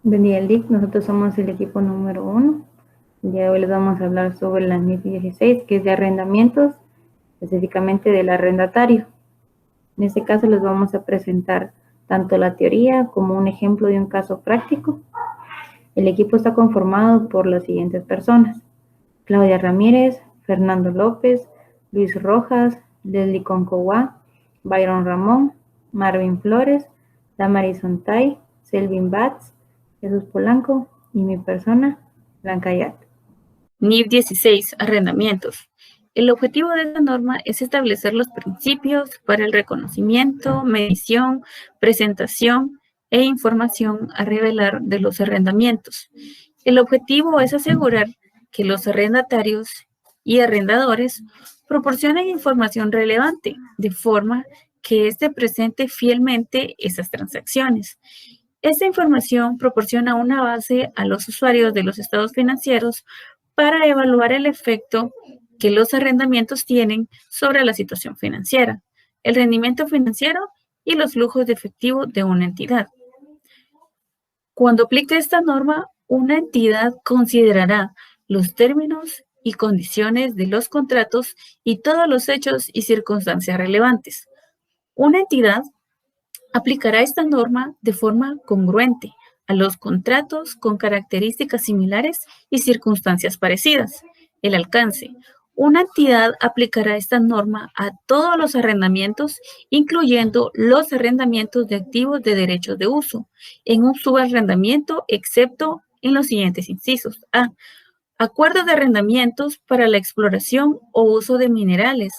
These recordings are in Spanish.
Buen día, Lick. Nosotros somos el equipo número 1. El día de hoy les vamos a hablar sobre la NIF 16, que es de arrendamientos, específicamente del arrendatario. En este caso les vamos a presentar tanto la teoría como un ejemplo de un caso práctico. El equipo está conformado por las siguientes personas: Claudia Ramírez, Fernando López, Luis Rojas, Leslie Concoguá, Byron Ramón, Marvin Flores, Damaris Sontay, Selvin Batz, Jesús Polanco y mi persona, Blanca Yat. NIF 16, arrendamientos. El objetivo de esta norma es establecer los principios para el reconocimiento, medición, presentación e información a revelar de los arrendamientos. El objetivo es asegurar que los arrendatarios y arrendadores proporcionen información relevante, de forma que éste presente fielmente esas transacciones. Esta información proporciona una base a los usuarios de los estados financieros para evaluar el efecto que los arrendamientos tienen sobre la situación financiera, el rendimiento financiero y los flujos de efectivo de una entidad. Cuando aplique esta norma, una entidad considerará los términos y condiciones de los contratos y todos los hechos y circunstancias relevantes. Una entidad aplicará esta norma de forma congruente a los contratos con características similares y circunstancias parecidas. El alcance. Una entidad aplicará esta norma a todos los arrendamientos, incluyendo los arrendamientos de activos de derechos de uso, en un subarrendamiento, excepto en los siguientes incisos. A. Acuerdos de arrendamientos para la exploración o uso de minerales,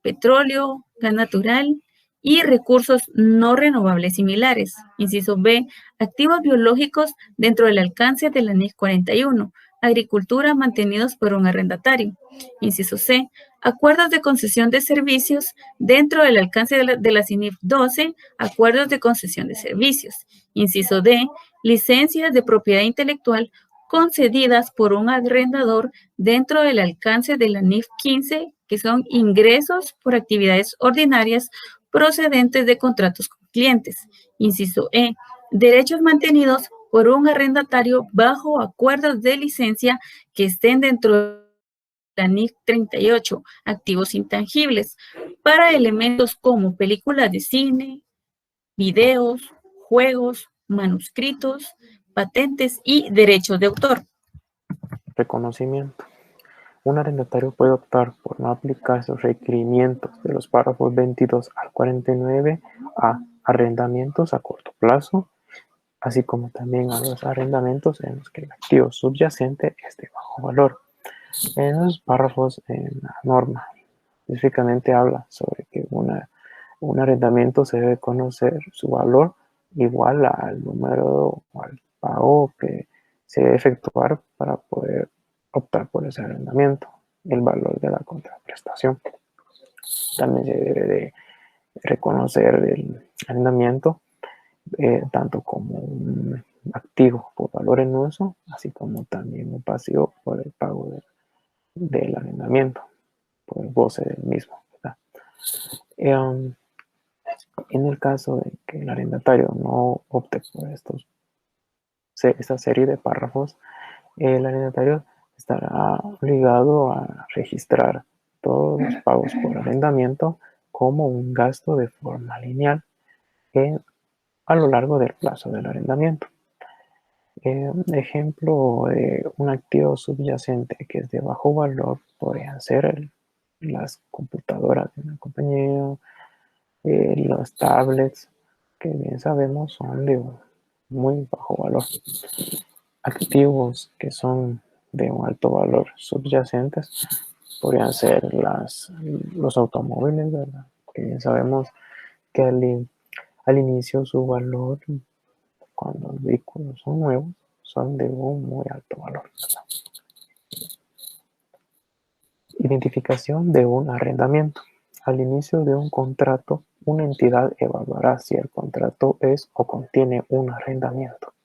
petróleo, gas natural y recursos no renovables similares. Inciso B. Activos biológicos dentro del alcance de la NIF 41. Agricultura mantenidos por un arrendatario. Inciso C. Acuerdos de concesión de servicios dentro del alcance de la CINIF 12. Acuerdos de concesión de servicios. Inciso D. Licencias de propiedad intelectual concedidas por un arrendador dentro del alcance de la NIF 15, que son ingresos por actividades ordinarias procedentes de contratos con clientes. Inciso E. Derechos mantenidos por un arrendatario bajo acuerdos de licencia que estén dentro de la NIF 38, activos intangibles, para elementos como películas de cine, videos, juegos, manuscritos, patentes y derechos de autor. Reconocimiento. Un arrendatario puede optar por no aplicar los requerimientos de los párrafos 22 al 49 a arrendamientos a corto plazo, así como también a los arrendamientos en los que el activo subyacente es de bajo valor. En los párrafos en la norma específicamente habla sobre que un arrendamiento se debe conocer su valor igual al número o al pago que se debe efectuar para poder optar por ese arrendamiento, el valor de la contraprestación. También se debe de reconocer el arrendamiento tanto como un activo por valor en uso, así como también un pasivo por el pago del arrendamiento, por el goce del mismo, ¿verdad? En el caso de que el arrendatario no opte por esta serie de párrafos, el arrendatario estará obligado a registrar todos los pagos por arrendamiento como un gasto de forma lineal a lo largo del plazo del arrendamiento. Ejemplo de un activo subyacente que es de bajo valor podrían ser las computadoras de una compañía, los tablets, que bien sabemos son de muy bajo valor. Activos que son de un alto valor subyacentes podrían ser los automóviles, ¿verdad? Que bien sabemos que al inicio su valor, cuando los vehículos son nuevos, son de un muy alto valor, ¿verdad? Identificación de un arrendamiento. Al inicio de un contrato, una entidad evaluará si el contrato es o contiene un arrendamiento.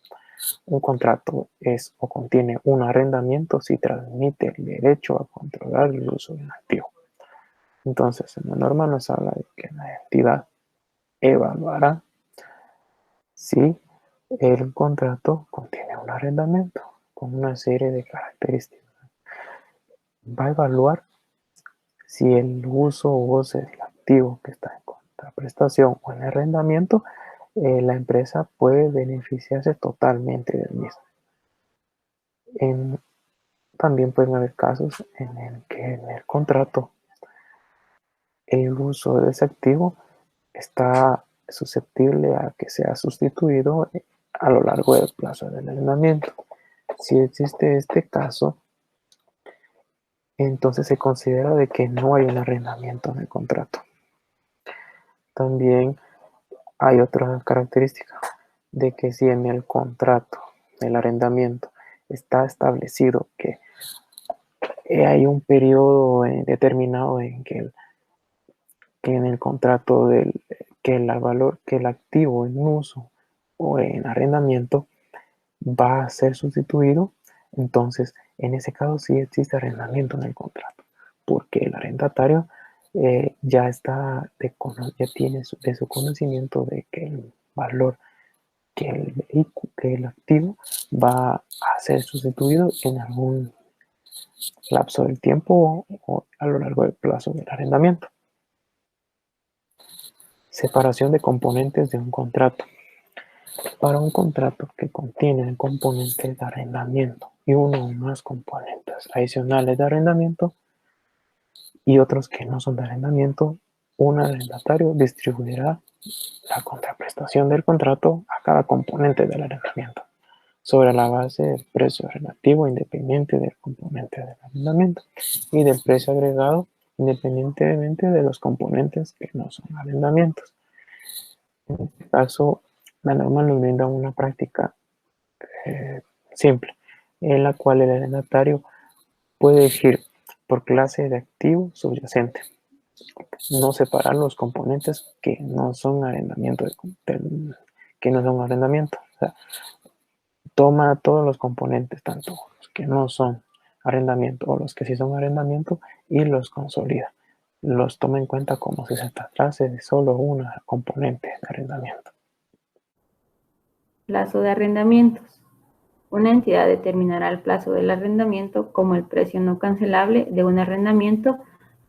Un contrato es o contiene un arrendamiento si transmite el derecho a controlar el uso de un activo. Entonces, en la norma nos habla de que la entidad evaluará si el contrato contiene un arrendamiento con una serie de características. Va a evaluar si el uso o goce del activo que está en contraprestación o en arrendamiento, la empresa puede beneficiarse totalmente del mismo. También pueden haber casos en el que en el contrato el uso de ese activo está susceptible a que sea sustituido a lo largo del plazo del arrendamiento. Si existe este caso, entonces se considera de que no hay un arrendamiento en el contrato. También hay otra característica de que si en el contrato del arrendamiento está establecido que hay un periodo determinado en que en el contrato que el activo en uso o en arrendamiento va a ser sustituido, entonces en ese caso sí existe arrendamiento en el contrato, porque el arrendatario ya tiene de su conocimiento de que el valor que el activo va a ser sustituido en algún lapso del tiempo o a lo largo del plazo del arrendamiento. Separación de componentes de un contrato. Para un contrato que contiene componentes de arrendamiento y uno o más componentes adicionales de arrendamiento y otros que no son de arrendamiento, un arrendatario distribuirá la contraprestación del contrato a cada componente del arrendamiento sobre la base del precio relativo independiente del componente del arrendamiento y del precio agregado independientemente de los componentes que no son arrendamientos. En este caso, la norma nos brinda una práctica simple, en la cual el arrendatario puede elegir por clase de activo subyacente, no separar los componentes que no son arrendamiento, O sea, toma todos los componentes, tanto los que no son arrendamiento o los que sí son arrendamiento, y los consolida. Los toma en cuenta como si se tratase de solo una componente de arrendamiento. Plazo de arrendamientos. Una entidad determinará el plazo del arrendamiento como el precio no cancelable de un arrendamiento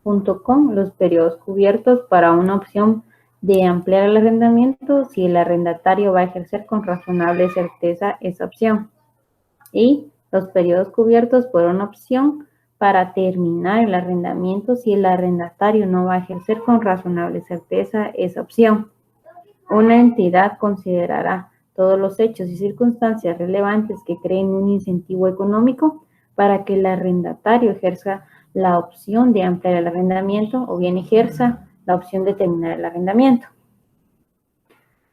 junto con los periodos cubiertos para una opción de ampliar el arrendamiento si el arrendatario va a ejercer con razonable certeza esa opción, y los periodos cubiertos por una opción para terminar el arrendamiento si el arrendatario no va a ejercer con razonable certeza esa opción. Una entidad considerará todos los hechos y circunstancias relevantes que creen un incentivo económico para que el arrendatario ejerza la opción de ampliar el arrendamiento o bien ejerza la opción de terminar el arrendamiento.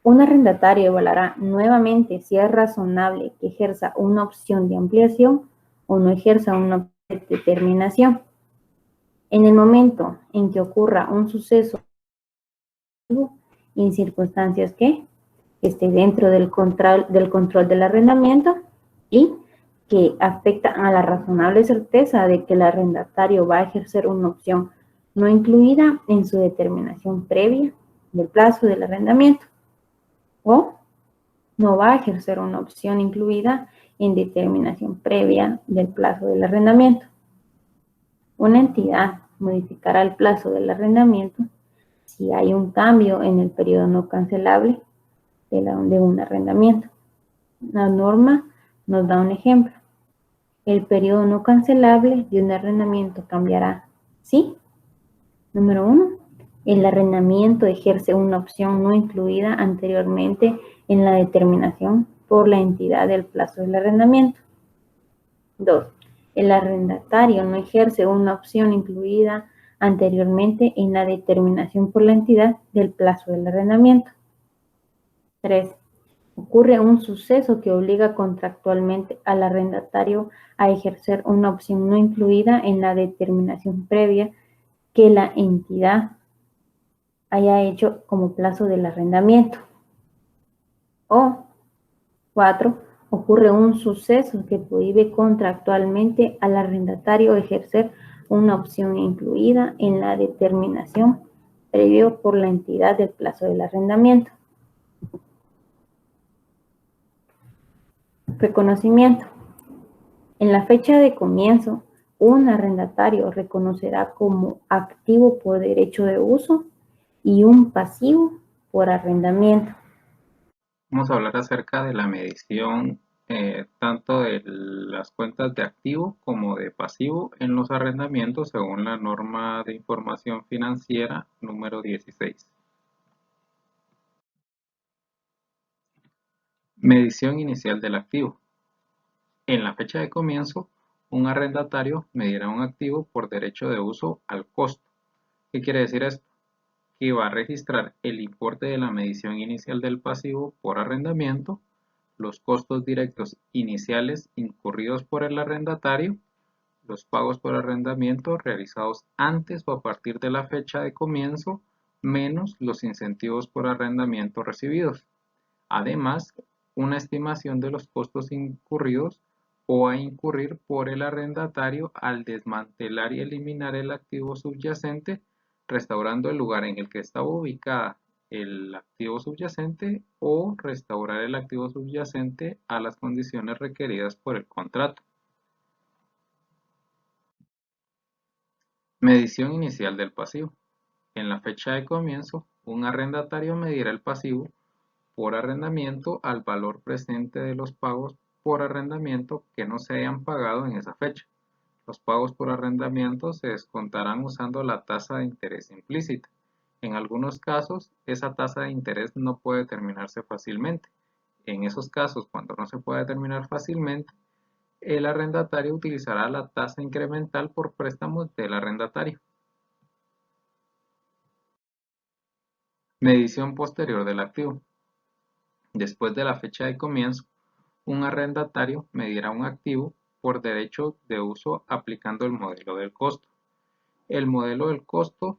Un arrendatario evaluará nuevamente si es razonable que ejerza una opción de ampliación o no ejerza una opción de terminación. En el momento en que ocurra un suceso en circunstancias que esté dentro del control del arrendamiento y que afecta a la razonable certeza de que el arrendatario va a ejercer una opción no incluida en su determinación previa del plazo del arrendamiento, o no va a ejercer una opción incluida en determinación previa del plazo del arrendamiento. Una entidad modificará el plazo del arrendamiento si hay un cambio en el periodo no cancelable de un arrendamiento. La norma nos da un ejemplo. El periodo no cancelable de un arrendamiento cambiará si, número 1, el arrendamiento ejerce una opción no incluida anteriormente en la determinación por la entidad del plazo del arrendamiento. 2. El arrendatario no ejerce una opción incluida anteriormente en la determinación por la entidad del plazo del arrendamiento. 3. Ocurre un suceso que obliga contractualmente al arrendatario a ejercer una opción no incluida en la determinación previa que la entidad haya hecho como plazo del arrendamiento. O 4. Ocurre un suceso que prohíbe contractualmente al arrendatario ejercer una opción incluida en la determinación previo por la entidad del plazo del arrendamiento. Reconocimiento. En la fecha de comienzo, un arrendatario reconocerá como activo por derecho de uso y un pasivo por arrendamiento. Vamos a hablar acerca de la medición tanto de las cuentas de activo como de pasivo en los arrendamientos según la norma de información financiera número 16. Medición inicial del activo. En la fecha de comienzo, un arrendatario medirá un activo por derecho de uso al costo. ¿Qué quiere decir esto? Que va a registrar el importe de la medición inicial del pasivo por arrendamiento, los costos directos iniciales incurridos por el arrendatario, los pagos por arrendamiento realizados antes o a partir de la fecha de comienzo, menos los incentivos por arrendamiento recibidos. Además, una estimación de los costos incurridos o a incurrir por el arrendatario al desmantelar y eliminar el activo subyacente, restaurando el lugar en el que estaba ubicada el activo subyacente o restaurar el activo subyacente a las condiciones requeridas por el contrato. Medición inicial del pasivo. En la fecha de comienzo, un arrendatario medirá el pasivo por arrendamiento al valor presente de los pagos por arrendamiento que no se hayan pagado en esa fecha. Los pagos por arrendamiento se descontarán usando la tasa de interés implícita. En algunos casos, esa tasa de interés no puede determinarse fácilmente. En esos casos, cuando no se puede determinar fácilmente, el arrendatario utilizará la tasa incremental por préstamos del arrendatario. Medición posterior del activo. Después de la fecha de comienzo, un arrendatario medirá un activo por derecho de uso aplicando el modelo del costo. El modelo del costo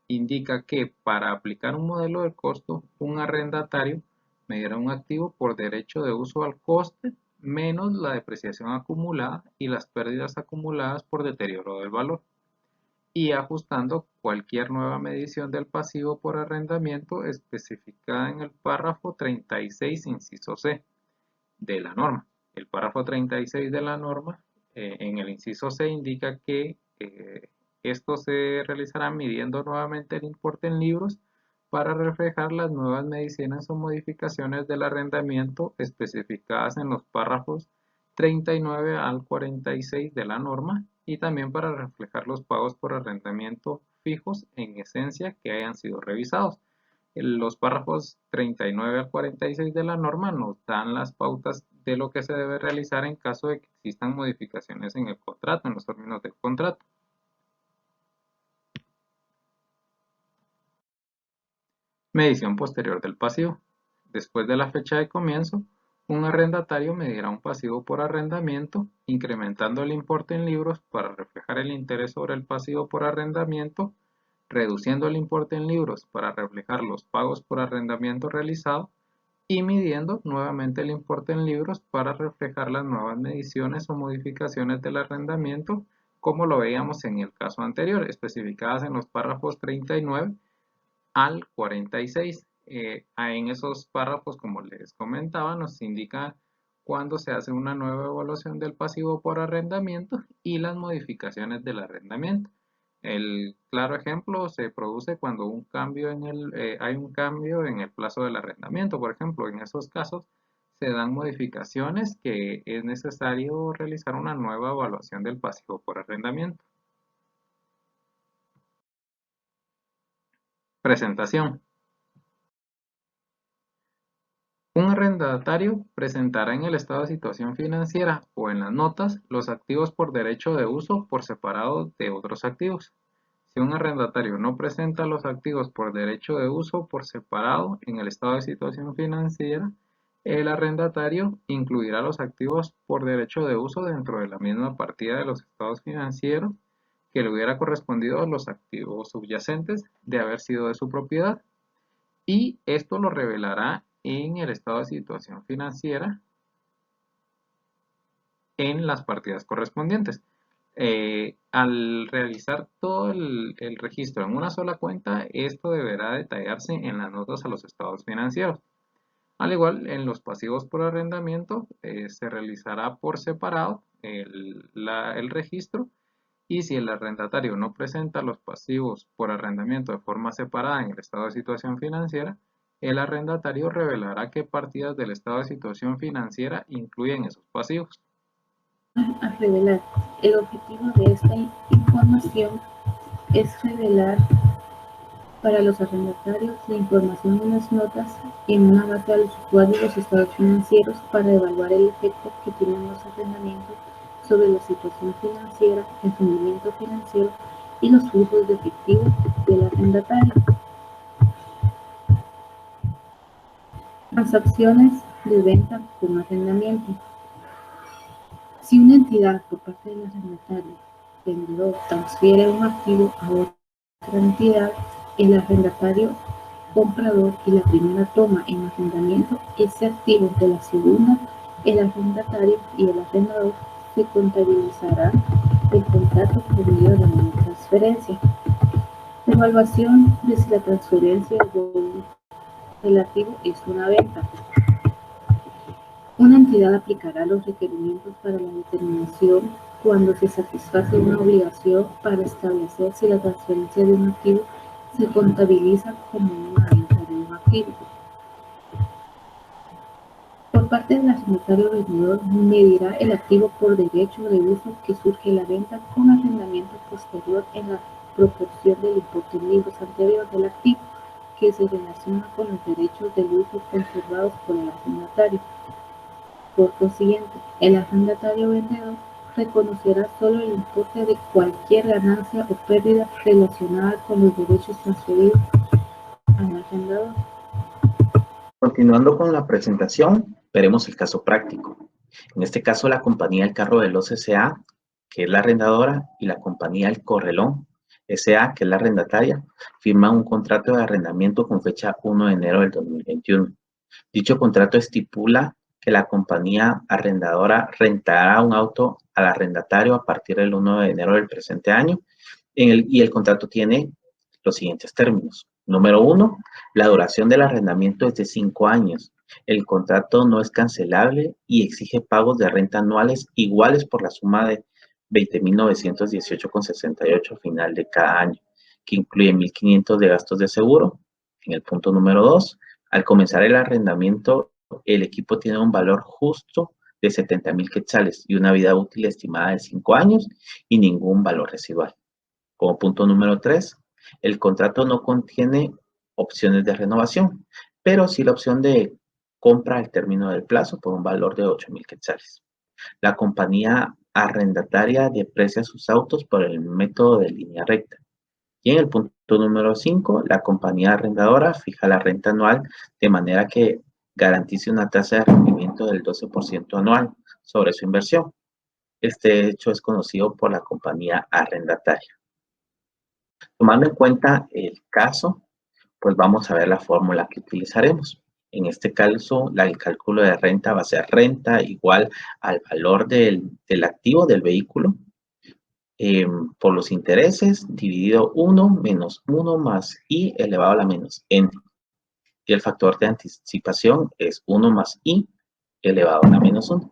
indica que para aplicar un modelo del costo, un arrendatario medirá un activo por derecho de uso al coste menos la depreciación acumulada y las pérdidas acumuladas por deterioro del valor, y ajustando cualquier nueva medición del pasivo por arrendamiento especificada en el párrafo 36, inciso C, de la norma. El párrafo 36 de la norma, en el inciso C, indica que esto se realizará midiendo nuevamente el importe en libros para reflejar las nuevas mediciones o modificaciones del arrendamiento especificadas en los párrafos 39 al 46 de la norma y también para reflejar los pagos por arrendamiento fijos en esencia que hayan sido revisados. Los párrafos 39 al 46 de la norma nos dan las pautas de lo que se debe realizar en caso de que existan modificaciones en el contrato, en los términos del contrato. Medición posterior del pasivo. Después de la fecha de comienzo, un arrendatario medirá un pasivo por arrendamiento, incrementando el importe en libros para reflejar el interés sobre el pasivo por arrendamiento, reduciendo el importe en libros para reflejar los pagos por arrendamiento realizado y midiendo nuevamente el importe en libros para reflejar las nuevas mediciones o modificaciones del arrendamiento, como lo veíamos en el caso anterior, especificadas en los párrafos 39 al 46. En esos párrafos, como les comentaba, nos indica cuando se hace una nueva evaluación del pasivo por arrendamiento y las modificaciones del arrendamiento. El claro ejemplo se produce cuando hay un cambio en el plazo del arrendamiento. Por ejemplo, en esos casos se dan modificaciones que es necesario realizar una nueva evaluación del pasivo por arrendamiento. Presentación. Un arrendatario presentará en el estado de situación financiera o en las notas los activos por derecho de uso por separado de otros activos. Si un arrendatario no presenta los activos por derecho de uso por separado en el estado de situación financiera, el arrendatario incluirá los activos por derecho de uso dentro de la misma partida de los estados financieros que le hubiera correspondido a los activos subyacentes de haber sido de su propiedad, y esto lo revelará en el estado de situación financiera en las partidas correspondientes. Al realizar todo el registro en una sola cuenta, esto deberá detallarse en las notas a los estados financieros. Al igual, en los pasivos por arrendamiento se realizará por separado el registro, y si el arrendatario no presenta los pasivos por arrendamiento de forma separada en el estado de situación financiera, el arrendatario revelará qué partidas del estado de situación financiera incluyen esos pasivos. A revelar. El objetivo de esta información es revelar para los arrendatarios la información en las notas en una base a los usuarios los estados financieros para evaluar el efecto que tienen los arrendamientos sobre la situación financiera, el rendimiento financiero y los flujos de efectivo del arrendatario. Transacciones de venta con arrendamiento. Si una entidad por parte del arrendatario vendedor transfiere un activo a otra entidad, el arrendatario comprador y la primera toma en arrendamiento ese activo de la segunda, el arrendatario y el arrendador se contabilizará el contrato por medio de una transferencia. Evaluación de si la transferencia del activo es una venta. Una entidad aplicará los requerimientos para la determinación cuando se satisface una obligación para establecer si la transferencia de un activo se contabiliza como una venta de un activo. Por parte del arrendatario vendedor, medirá el activo por derecho de uso que surge la venta con arrendamiento posterior en la proporción del importe en libros anterior del activo que se relaciona con los derechos del uso conservados por el arrendatario. Por consiguiente, el arrendatario vendedor reconocerá solo el importe de cualquier ganancia o pérdida relacionada con los derechos transferidos al arrendador. Continuando con la presentación, veremos el caso práctico. En este caso, la compañía El Carro Veloz S.A., que es la arrendadora, y la compañía El Correlón S.A., que es la arrendataria, firman un contrato de arrendamiento con fecha 1 de enero del 2021. Dicho contrato estipula que la compañía arrendadora rentará un auto al arrendatario a partir del 1 de enero del presente año y el contrato tiene los siguientes términos. Número 1, la duración del arrendamiento es de 5 años. El contrato no es cancelable y exige pagos de renta anuales iguales por la suma de 20.918,68 al final de cada año, que incluye 1.500 de gastos de seguro. En el punto número 2, al comenzar el arrendamiento, el equipo tiene un valor justo de 70.000 quetzales y una vida útil estimada de 5 años y ningún valor residual. Como punto número 3, el contrato no contiene opciones de renovación, pero sí la opción de compra al término del plazo por un valor de 8.000 quetzales. La compañía arrendataria deprecia sus autos por el método de línea recta. Y en el punto número 5, la compañía arrendadora fija la renta anual de manera que garantice una tasa de rendimiento del 12% anual sobre su inversión. Este hecho es conocido por la compañía arrendataria. Tomando en cuenta el caso, pues vamos a ver la fórmula que utilizaremos. En este caso, el cálculo de renta va a ser renta igual al valor del activo del vehículo por los intereses dividido 1 menos 1 más i elevado a la menos n. Y el factor de anticipación es 1 más i elevado a la menos 1.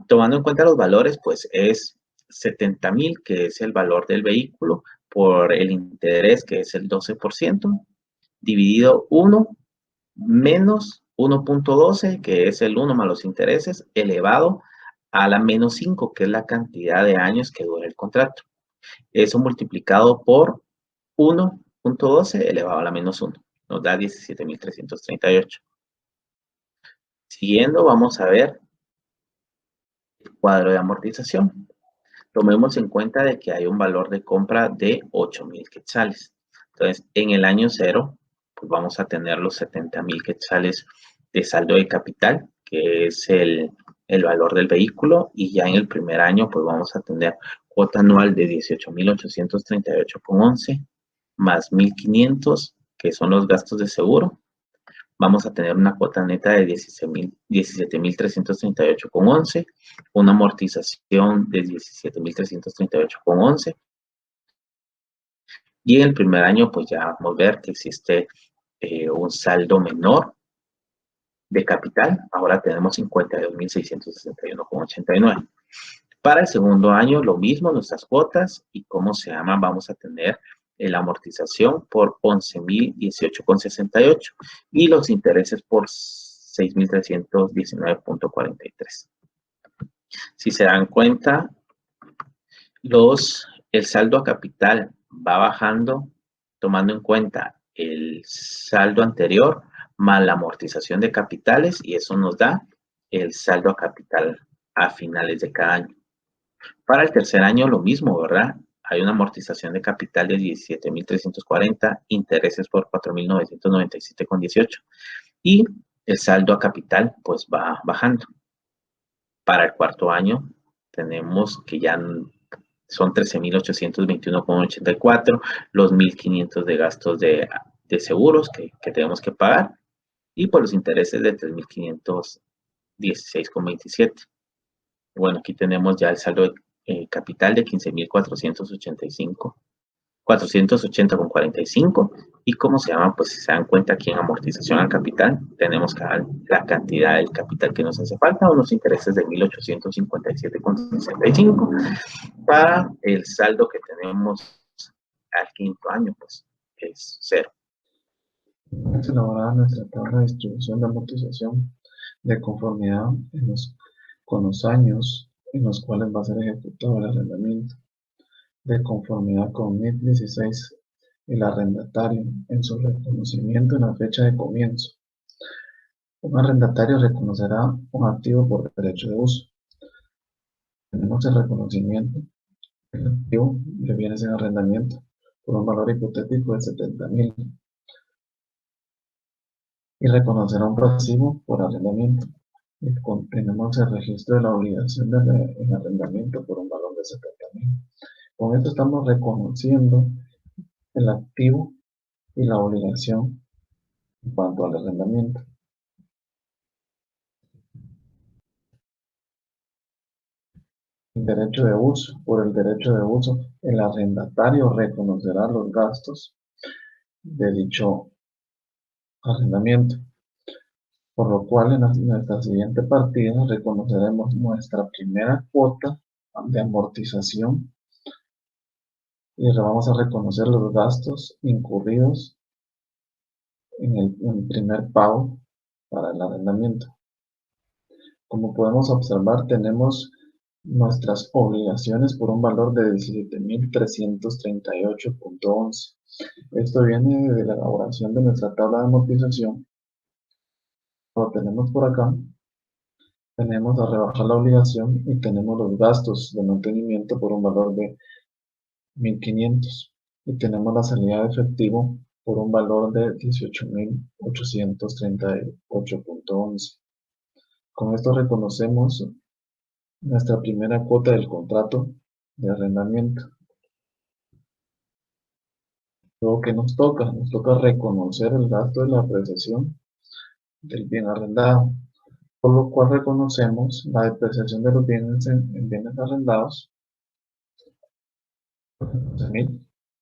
Tomando en cuenta los valores, pues es 70.000, que es el valor del vehículo, por el interés, que es el 12%, dividido 1 menos 1.12, que es el 1 más los intereses, elevado a la menos 5, que es la cantidad de años que dura el contrato. Eso multiplicado por 1.12 elevado a la menos 1, nos da 17.338. Siguiendo, vamos a ver el cuadro de amortización. Tomemos en cuenta de que hay un valor de compra de 8.000 quetzales. Entonces, en el año 0, pues vamos a tener los 70.000 quetzales de saldo de capital, que es el valor del vehículo, y ya en el primer año, pues vamos a tener cuota anual de 18.838,11 más 1.500, que son los gastos de seguro. Vamos a tener una cuota neta de 17.338,11, una amortización de 17.338,11. Y en el primer año, pues ya vamos a ver que existe un saldo menor de capital, ahora tenemos 52.661,89. Para el segundo año, lo mismo, nuestras cuotas y cómo se llama, vamos a tener la amortización por 11.018,68 y los intereses por 6.319,43. Si se dan cuenta, el saldo a capital va bajando tomando en cuenta el saldo anterior más la amortización de capitales y eso nos da el saldo a capital a finales de cada año. Para el tercer año lo mismo, ¿verdad? Hay una amortización de capital de 17.340, intereses por 4.997,18 y el saldo a capital pues va bajando. Para el cuarto año tenemos que ya son 13.821,84, los 1.500 de gastos de seguros que tenemos que pagar y por los intereses de 3.516,27. Bueno, aquí tenemos ya el saldo capital de 480,45 y cómo se llama, pues si se dan cuenta aquí en amortización al capital tenemos la cantidad del capital que nos hace falta, unos intereses de 1.857,65 para el saldo que tenemos al quinto año, pues es 0. Es elaborada nuestra tabla de distribución de amortización de conformidad con los años en los cuales va a ser ejecutado el arrendamiento, de conformidad con MIP 16, el arrendatario en su reconocimiento en la fecha de comienzo. Un arrendatario reconocerá un activo por derecho de uso. Tenemos el reconocimiento. El activo de bienes en arrendamiento por un valor hipotético de 70.000 y reconocerá un pasivo por arrendamiento. Y tenemos el registro de la obligación en arrendamiento por un valor de 70.000. Con esto estamos reconociendo el activo y la obligación en cuanto al arrendamiento. El derecho de uso. Por el derecho de uso, el arrendatario reconocerá los gastos de dicho arrendamiento, por lo cual en nuestra siguiente partida reconoceremos nuestra primera cuota de amortización y vamos a reconocer los gastos incurridos en el primer pago para el arrendamiento. Como podemos observar, tenemos nuestras obligaciones por un valor de 17.338,11. Esto viene de la elaboración de nuestra tabla de amortización. Lo tenemos por acá. Tenemos a rebajar la obligación y tenemos los gastos de mantenimiento por un valor de 1.500. Y tenemos la salida de efectivo por un valor de 18.838,11. Con esto reconocemos nuestra primera cuota del contrato de arrendamiento. Luego, ¿qué nos toca? Nos toca reconocer el gasto de la apreciación del bien arrendado, por lo cual reconocemos la depreciación de los bienes en bienes arrendados, 14.000,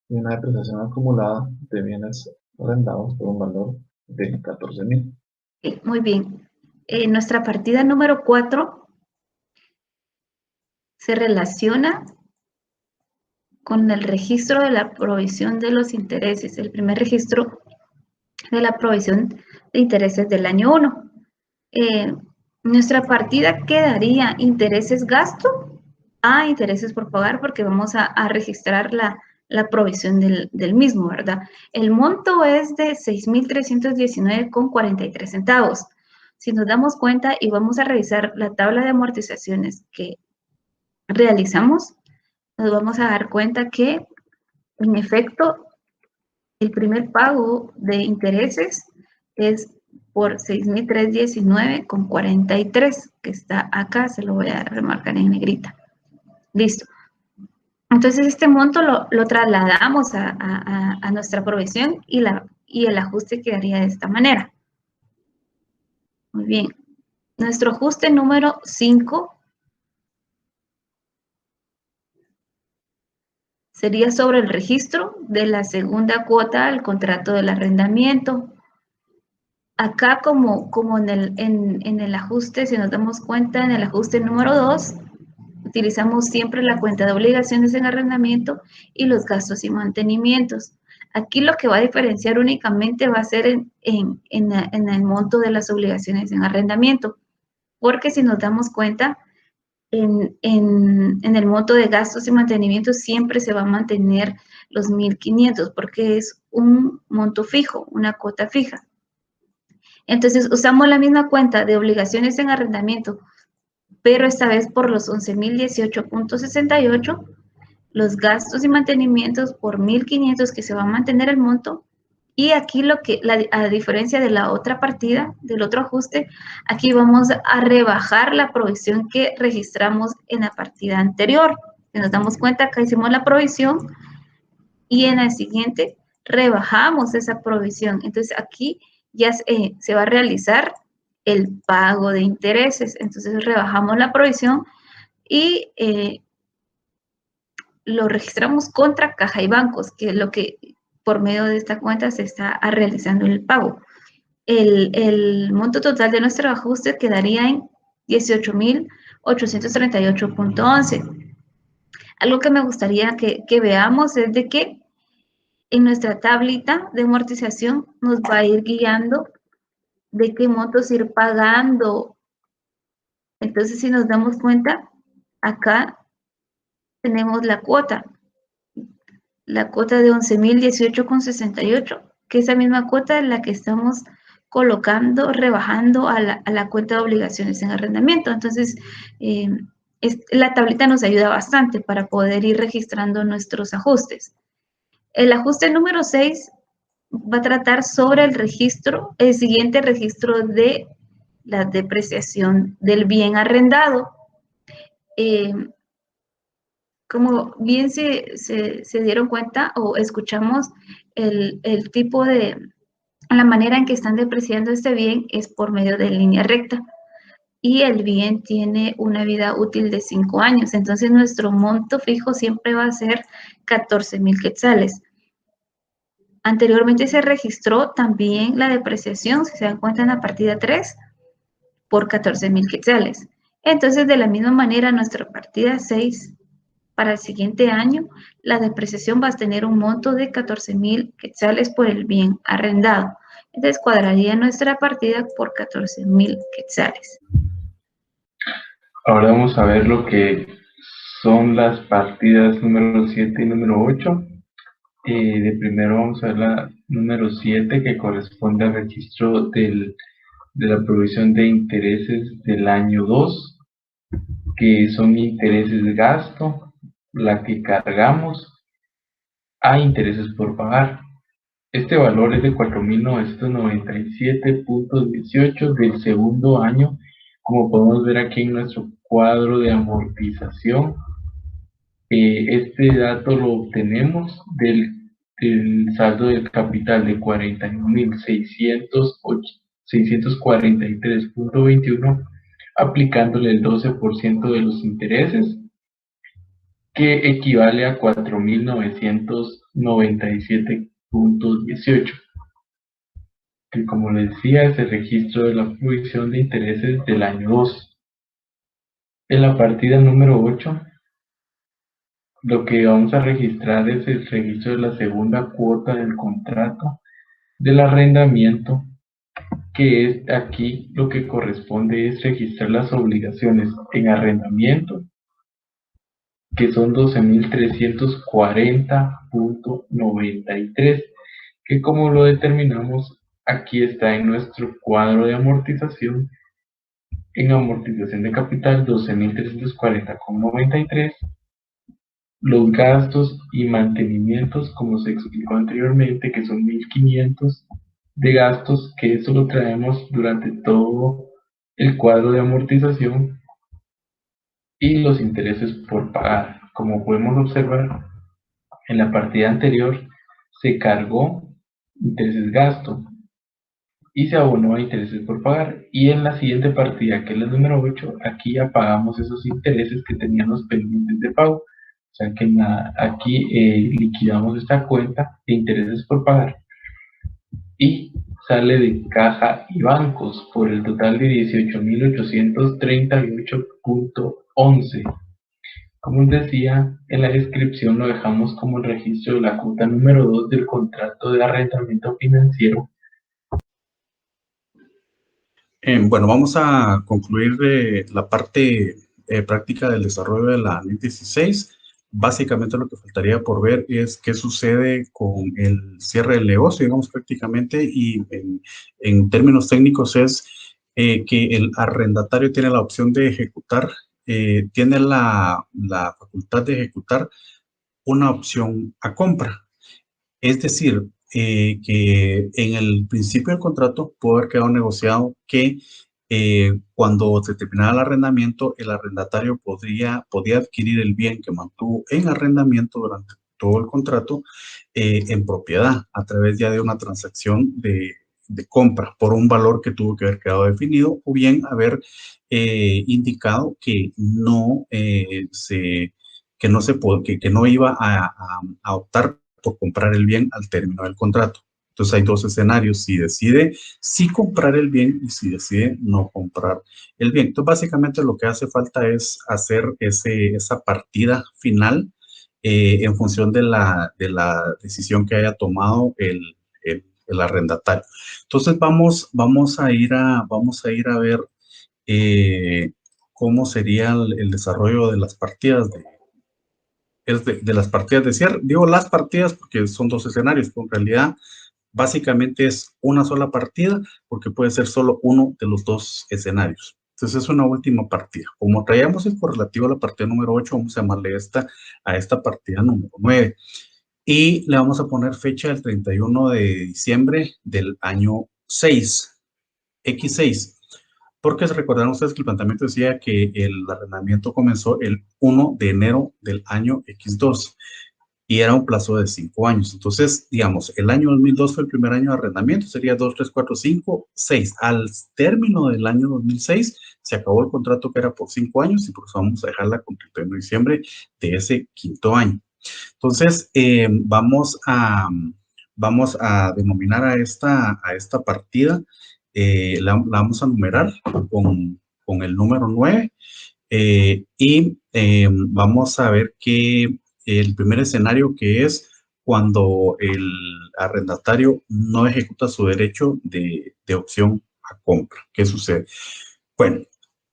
y una depreciación acumulada de bienes arrendados por un valor de 14.000. Muy bien. Nuestra partida número 4 se relaciona con el registro de la provisión de los intereses, el primer registro de la provisión de intereses del año 1. Nuestra partida quedaría intereses gasto a intereses por pagar porque vamos a registrar la provisión del mismo, ¿verdad? El monto es de 6.319,43 centavos. Si nos damos cuenta y vamos a revisar la tabla de amortizaciones que realizamos, nos vamos a dar cuenta que, en efecto, el primer pago de intereses es por 6.319,43, que está acá, se lo voy a remarcar en negrita. Listo. Entonces, este monto lo trasladamos a nuestra provisión y el ajuste quedaría de esta manera. Muy bien. Nuestro ajuste número 5 sería sobre el registro de la segunda cuota al contrato del arrendamiento. acá como en el ajuste, si nos damos cuenta, en el ajuste número 2, utilizamos siempre la cuenta de obligaciones en arrendamiento y los gastos y mantenimientos. Aquí lo que va a diferenciar únicamente va a ser en el monto de las obligaciones en arrendamiento, porque si nos damos cuenta, en el monto de gastos y mantenimientos siempre se va a mantener los 1.500 porque es un monto fijo, una cuota fija. Entonces usamos la misma cuenta de obligaciones en arrendamiento, pero esta vez por los 11.018.68, los gastos y mantenimientos por 1.500 que se va a mantener el monto. Y aquí a diferencia de la otra partida, del otro ajuste, aquí vamos a rebajar la provisión que registramos en la partida anterior. Si nos damos cuenta, acá hicimos la provisión y en la siguiente rebajamos esa provisión. Entonces aquí ya se va a realizar el pago de intereses. Entonces rebajamos la provisión y lo registramos contra caja y bancos, que es lo que por medio de esta cuenta se está realizando el pago. El monto total de nuestro ajuste quedaría en 18.838.11. Algo que me gustaría que veamos es de que en nuestra tablita de amortización nos va a ir guiando de qué montos ir pagando. Entonces, si nos damos cuenta, acá tenemos la cuota de 11.018.68, que esa misma cuota es la que estamos colocando, rebajando a la cuenta de obligaciones en arrendamiento. Entonces, la tablita nos ayuda bastante para poder ir registrando nuestros ajustes. El ajuste número 6 va a tratar sobre el siguiente registro de la depreciación del bien arrendado. Como bien se dieron cuenta o escuchamos, el tipo de, la manera en que están depreciando este bien es por medio de línea recta. Y el bien tiene una vida útil de 5 años. Entonces, nuestro monto fijo siempre va a ser 14.000 quetzales. Anteriormente se registró también la depreciación, si se dan cuenta en la partida 3, por 14.000 quetzales. Entonces, de la misma manera, nuestra partida 6, para el siguiente año, la depreciación va a tener un monto de 14.000 quetzales por el bien arrendado. Entonces, cuadraría nuestra partida por 14.000 quetzales. Ahora vamos a ver lo que son las partidas número 7 y número 8. De primero vamos a ver la número 7, que corresponde al registro de la provisión de intereses del año 2, que son intereses de gasto, la que cargamos a intereses por pagar. Este valor es de 4.997.18 del segundo año, como podemos ver aquí en nuestro cuadro de amortización. Este dato lo obtenemos del saldo del capital de 41.643.21, aplicándole el 12% de los intereses, que equivale a 4.997.18, que como les decía es el registro de la provisión de intereses del año 2. En la partida número 8, lo que vamos a registrar es el registro de la segunda cuota del contrato del arrendamiento, que es aquí lo que corresponde es registrar las obligaciones en arrendamiento, que son 12.340.93, que como lo determinamos, aquí está en nuestro cuadro de amortización. En amortización de capital, 12.340.93. Los gastos y mantenimientos, como se explicó anteriormente, que son 1.500 de gastos, que eso lo traemos durante todo el cuadro de amortización. Y los intereses por pagar. Como podemos observar, en la partida anterior se cargó intereses gasto y se abonó a intereses por pagar. Y en la siguiente partida, que es la número 8, aquí ya pagamos esos intereses que teníamos pendientes de pago. O sea que aquí liquidamos esta cuenta de intereses por pagar. y sale de caja y bancos por el total de 18.838.11. Como decía, en la descripción lo dejamos como el registro de la cuota número 2 del contrato de arrendamiento financiero. Bueno, vamos a concluir la parte práctica del desarrollo de la NIF 16. Básicamente lo que faltaría por ver es qué sucede con el cierre del negocio, digamos prácticamente, y en términos técnicos es que el arrendatario tiene la opción de ejecutar, tiene la facultad de ejecutar una opción a compra. Es decir, que en el principio del contrato pudo haber quedado negociado que cuando se terminara el arrendamiento, el arrendatario podía adquirir el bien que mantuvo en arrendamiento durante todo el contrato en propiedad a través ya de una transacción de compra por un valor que tuvo que haber quedado definido o bien haber indicado que no iba a optar por comprar el bien al término del contrato. Entonces hay dos escenarios, si decide sí comprar el bien y si decide no comprar el bien. Entonces básicamente lo que hace falta es hacer esa partida final en función de la decisión que haya tomado el arrendatario. Entonces vamos a ir a ver cómo sería el desarrollo de las partidas de las partidas de cierre. Digo las partidas porque son dos escenarios, pero en realidad básicamente es una sola partida porque puede ser solo uno de los dos escenarios. Entonces es una última partida. Como traíamos el correlativo a la partida número 8, vamos a llamarle a esta partida número 9. Y le vamos a poner fecha del 31 de diciembre del año 6, X6. Porque se recordarán ustedes que el planteamiento decía que el arrendamiento comenzó el 1 de enero del año X2 y era un plazo de 5 años. Entonces, digamos, el año 2002 fue el primer año de arrendamiento, sería 2, 3, 4, 5, 6. Al término del año 2006 se acabó el contrato que era por 5 años y por eso vamos a dejarla con el 31 de diciembre de ese quinto año. Entonces, vamos a denominar a esta partida, la vamos a numerar con el número 9 y vamos a ver que el primer escenario que es cuando el arrendatario no ejecuta su derecho de opción a compra. ¿Qué sucede? Bueno,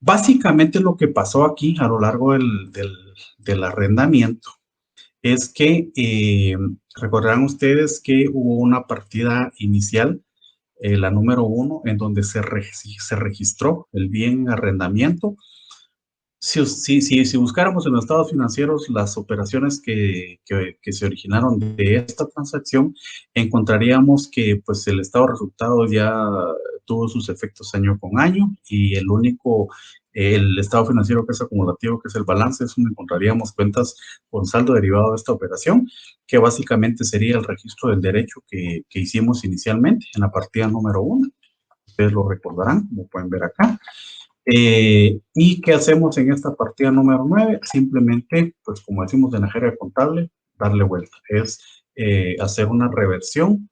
básicamente lo que pasó aquí a lo largo del arrendamiento es que recordarán ustedes que hubo una partida inicial, la número 1, en donde se registró el bien en arrendamiento. Si buscáramos en los estados financieros las operaciones que se originaron de esta transacción, encontraríamos que pues el estado de resultados ya tuvo sus efectos año con año y el estado financiero que es acumulativo, que es el balance, es donde encontraríamos cuentas con saldo derivado de esta operación, que básicamente sería el registro del derecho que hicimos inicialmente en la partida número 1. Ustedes lo recordarán, como pueden ver acá. ¿Y qué hacemos en esta partida número 9? Simplemente, pues como decimos en la jerga contable, darle vuelta. Es hacer una reversión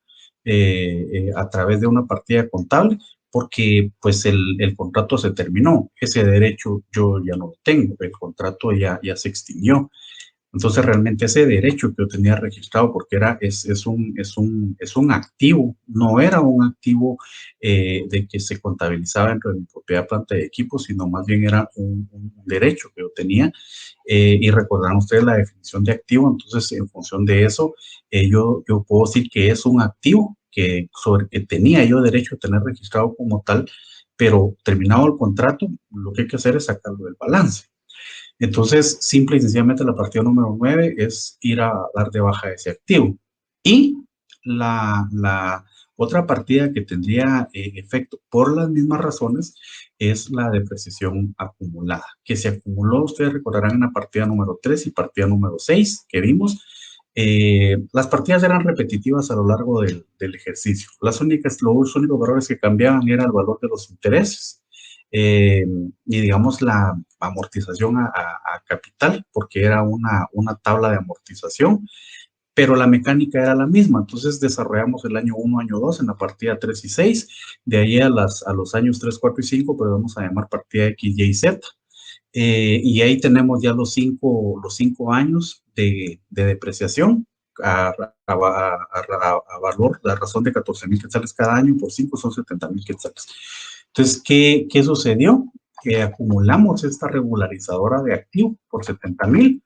a través de una partida contable, porque pues el contrato se terminó. Ese derecho yo ya no lo tengo, el contrato ya se extinguió. Entonces realmente ese derecho que yo tenía registrado, porque es un activo, no era un activo de que se contabilizaba dentro de mi propiedad, planta de equipo, sino más bien era un derecho que yo tenía. Y recordarán ustedes la definición de activo, entonces en función de eso yo puedo decir que es un activo sobre que tenía yo derecho a tener registrado como tal, pero terminado el contrato, lo que hay que hacer es sacarlo del balance. Entonces, simple y sencillamente la partida número 9 es ir a dar de baja ese activo. Y la otra partida que tendría efecto por las mismas razones es la depreciación acumulada, que se acumuló, ustedes recordarán, en la partida número 3 y partida número 6 que vimos. Las partidas eran repetitivas a lo largo del ejercicio. Los únicos valores que cambiaban era el valor de los intereses y digamos la amortización a capital, porque era una tabla de amortización, pero la mecánica era la misma. Entonces desarrollamos el año 1, año 2 en la partida 3 y 6, de ahí a los años 3, 4 y 5, pero vamos a llamar partida X, Y y Z. Y ahí tenemos ya los cinco años de depreciación a valor, la razón de 14,000 quetzales cada año, por 5 son 70,000 quetzales. Entonces, ¿qué sucedió? Que acumulamos esta regularizadora de activo por 70,000,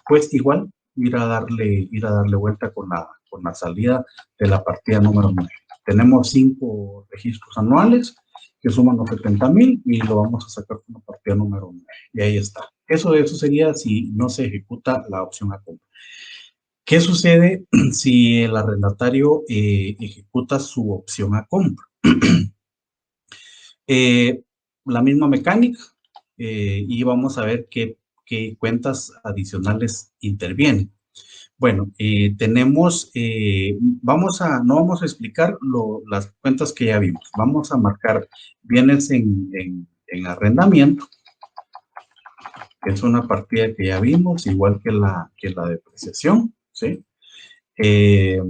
pues igual ir a darle vuelta con la salida de la partida número 9. Tenemos 5 registros anuales que suman los 70,000 y lo vamos a sacar con la partida número 9. Y ahí está. Eso sería si no se ejecuta la opción a compra. ¿Qué sucede si el arrendatario ejecuta su opción a compra? La misma mecánica y vamos a ver qué cuentas adicionales intervienen. Bueno, tenemos, no vamos a explicar las cuentas que ya vimos. Vamos a marcar bienes en arrendamiento, que es una partida que ya vimos, igual que la depreciación, ¿sí? Que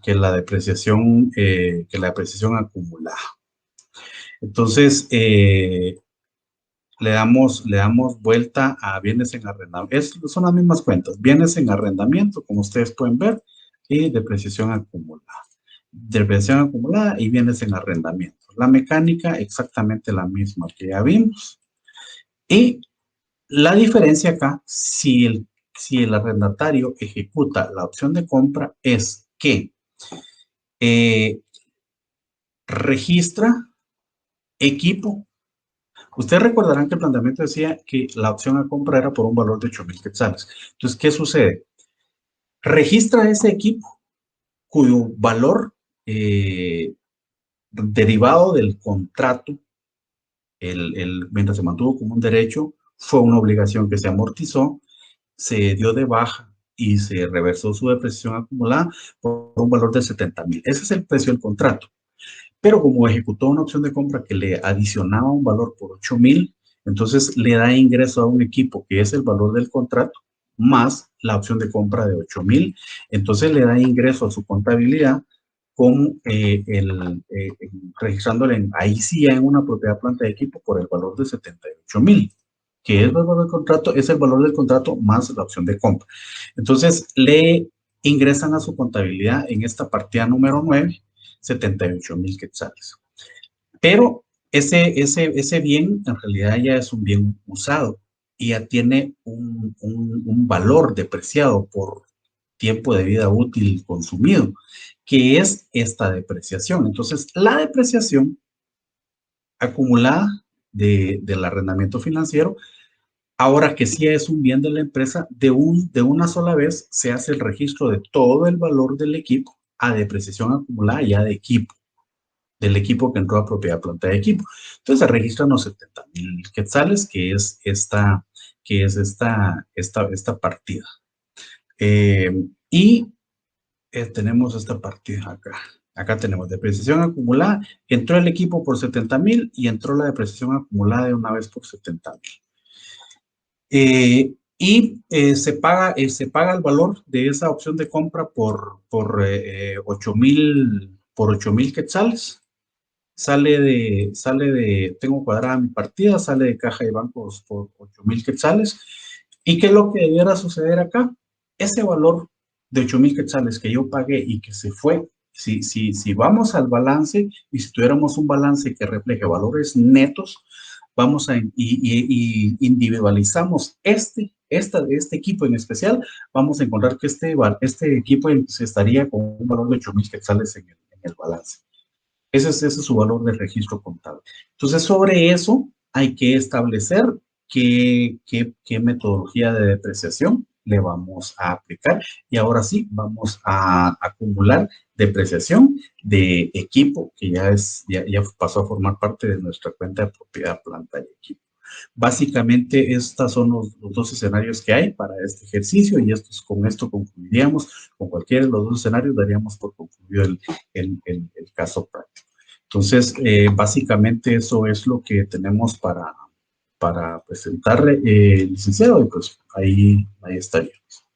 la depreciación acumulada. Entonces, le damos vuelta a bienes en arrendamiento. Son las mismas cuentas. Bienes en arrendamiento, como ustedes pueden ver, y depreciación acumulada. Depreciación acumulada y bienes en arrendamiento. La mecánica exactamente la misma que ya vimos. Y la diferencia acá, si el arrendatario ejecuta la opción de compra, es que registra equipo. Ustedes recordarán que el planteamiento decía que la opción a compra era por un valor de 8,000 quetzales. Entonces, ¿qué sucede? Registra ese equipo cuyo valor derivado del contrato, mientras se mantuvo como un derecho, fue una obligación que se amortizó, se dio de baja y se reversó su depreciación acumulada por un valor de 70,000. Ese es el precio del contrato. Pero como ejecutó una opción de compra que le adicionaba un valor por 8,000, entonces le da ingreso a un equipo que es el valor del contrato más la opción de compra de 8,000. Entonces le da ingreso a su contabilidad con registrándole ahí sí en una propiedad planta de equipo por el valor de 78,000, que es el valor del contrato, es el valor del contrato más la opción de compra. Entonces le ingresan a su contabilidad en esta partida número 9 78,000 quetzales. Pero ese bien en realidad ya es un bien usado y ya tiene un valor depreciado por tiempo de vida útil consumido, que es esta depreciación. Entonces, la depreciación acumulada del arrendamiento financiero, ahora que sí es un bien de la empresa, de una sola vez se hace el registro de todo el valor del equipo a depreciación acumulada ya de equipo, del equipo que entró a propiedad planta de equipo. Entonces se registran los 70,000 quetzales, que es esta partida. Tenemos esta partida acá. Acá tenemos depreciación acumulada. Entró el equipo por 70,000 y entró la depreciación acumulada de una vez por 70,000. Se paga el valor de esa opción de compra por 8,000 quetzales. Tengo cuadrada mi partida, sale de caja de bancos por 8,000 quetzales. ¿Y qué es lo que debiera suceder acá? Ese valor de 8,000 quetzales que yo pagué y que se fue, si vamos al balance y si tuviéramos un balance que refleje valores netos, vamos a individualizamos este equipo en especial, vamos a encontrar que este equipo se estaría con un valor de 8,000 quetzales en el balance. Ese es su valor de registro contable. Entonces, sobre eso hay que establecer qué metodología de depreciación le vamos a aplicar. Y ahora sí, vamos a acumular depreciación de equipo que ya pasó a formar parte de nuestra cuenta de propiedad, planta y equipo. Básicamente, estos son los dos escenarios que hay para este ejercicio y con esto concluiríamos. Con cualquiera de los dos escenarios daríamos por concluido el caso práctico. Entonces, básicamente eso es lo que tenemos para presentarle, licenciado, y pues ahí estaríamos.